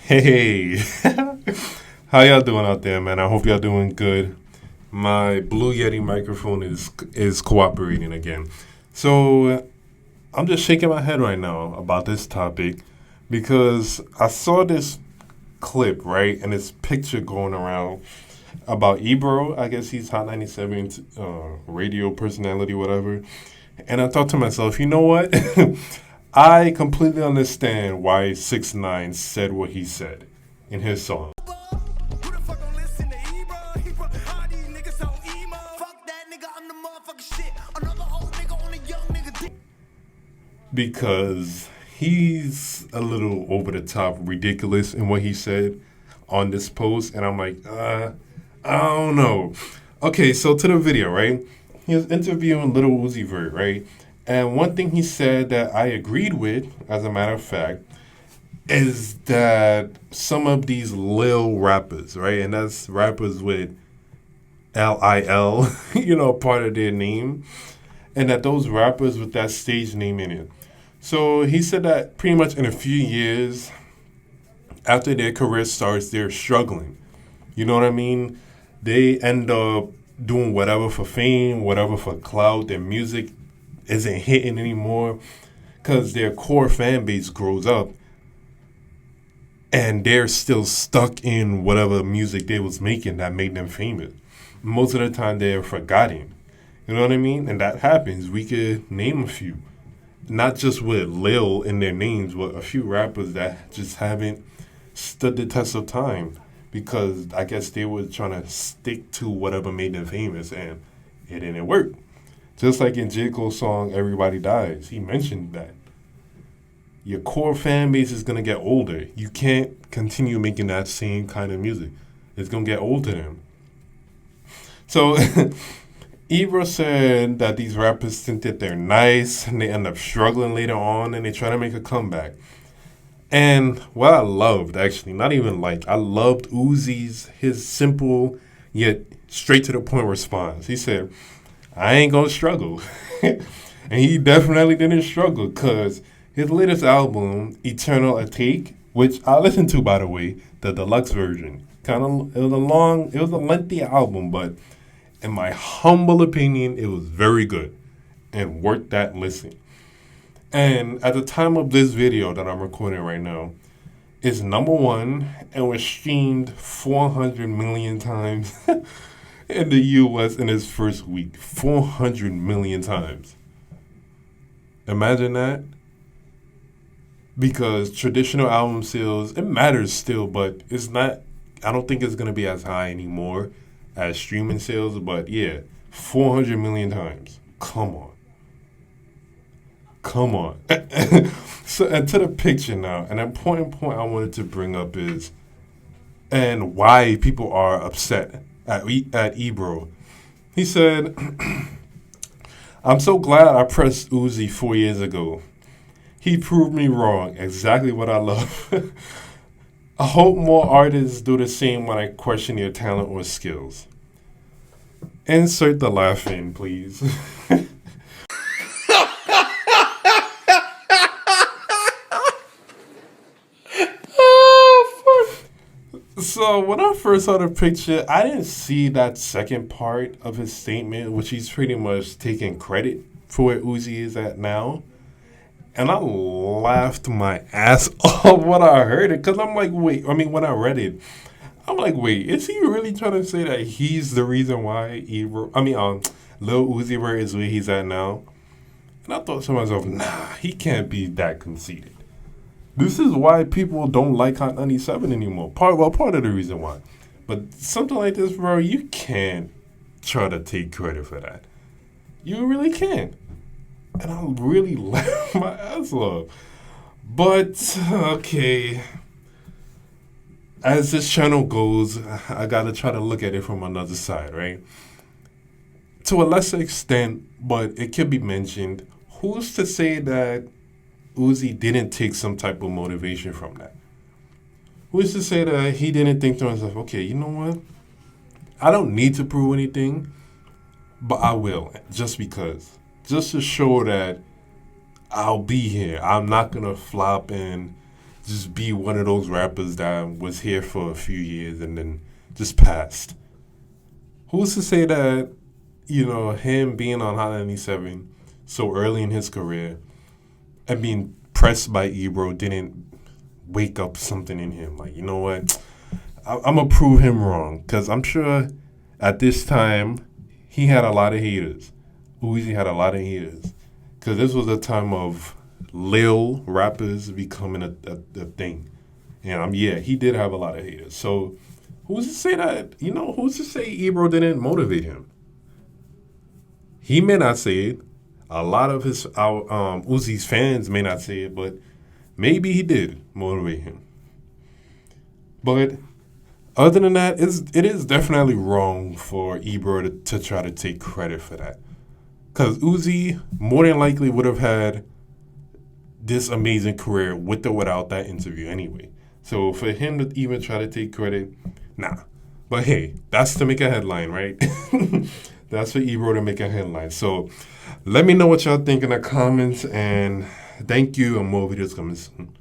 Hey, how y'all doing out there, man? I hope y'all doing good. My Blue Yeti microphone is cooperating again. So I'm just shaking my head right now about this topic because I saw this clip, right, and this picture going around about Ebro. I guess he's Hot 97 radio personality, whatever. And I thought to myself, you know what? I completely understand why 6ix9ine said what he said in his song. Because he's a little over the top ridiculous in what he said on this post. And I'm like, I don't know. Okay, so to the video, right? He was interviewing little Uzi Vert, right? And one thing he said that I agreed with, as a matter of fact, is that some of these lil rappers, right? And that's rappers with LIL, part of their name. And that those rappers with that stage name in it. So he said that pretty much in a few years after their career starts, they're struggling. You know what I mean? They end up doing whatever for fame, whatever for clout. Their music isn't hitting anymore because their core fan base grows up and they're still stuck in whatever music they was making that made them famous. Most of the time they're forgotten. You know what I mean? And that happens. We could name a few. Not just with Lil in their names, but a few rappers that just haven't stood the test of time because I guess they were trying to stick to whatever made them famous and it didn't work. Just like in J. Cole's song Everybody Dies, he mentioned that. Your core fan base is going to get older. You can't continue making that same kind of music. It's going to get old to them. So Ebro said that these rappers think that they're nice and they end up struggling later on and they try to make a comeback. And what I loved, actually, not even like, I loved his simple yet straight to the point response. He said, I ain't gonna struggle. And he definitely didn't struggle because his latest album, Eternal Atake, which I listened to, by the way, the deluxe version, it was a lengthy album, but in my humble opinion, it was very good and worth that listen. And at the time of this video that I'm recording right now, it's number one and was streamed 400 million times in the US in its first week. 400 million times. Imagine that. Because traditional album sales, it matters still, but it's not, I don't think it's going to be as high anymore as streaming sales. But yeah, 400 million times. Come on. Come on. So, and to the picture now, an important point I wanted to bring up is, and why people are upset at Ebro. He said, I'm so glad I pressed Uzi 4 years ago. He proved me wrong. Exactly what I love. I hope more artists do the same when I question their talent or skills. Insert the laugh in, please. So when I first saw the picture, I didn't see that second part of his statement, which he's pretty much taking credit for where Uzi is at now. And I laughed my ass off when I heard it, because I'm like, wait, when I read it, I'm like, wait, is he really trying to say that he's the reason why Lil Uzi Vert is where he's at now? And I thought to myself, nah, he can't be that conceited. This is why people don't like Hot 97 anymore. Part of the reason why. But something like this, bro, you can't try to take credit for that. You really can't. And I really laughed my ass off. But, okay. As this channel goes, I gotta try to look at it from another side, right? To a lesser extent, but it could be mentioned, who's to say that Uzi didn't take some type of motivation from that? Who's to say that he didn't think to himself, okay, you know what? I don't need to prove anything, but I will, just because. Just to show that I'll be here. I'm not going to flop and just be one of those rappers that was here for a few years and then just passed. Who's to say that, him being on Hot 97 so early in his career and being pressed by Ebro didn't wake up something in him? Like, you know what? I'm going to prove him wrong, because I'm sure at this time he had a lot of haters. Uzi had a lot of haters, because this was a time of lil rappers becoming a thing. And yeah, he did have a lot of haters. So who's to say that, who's to say Ebro didn't motivate him? He may not say it. A lot of Uzi's fans may not say it, but maybe he did motivate him. But other than that, it is definitely wrong for Ebro to try to take credit for that. Because Uzi more than likely would have had this amazing career with or without that interview anyway. So for him to even try to take credit, nah. But hey, that's to make a headline, right? That's for Ebro to make a headline. So let me know what y'all think in the comments, and thank you, and more videos coming soon.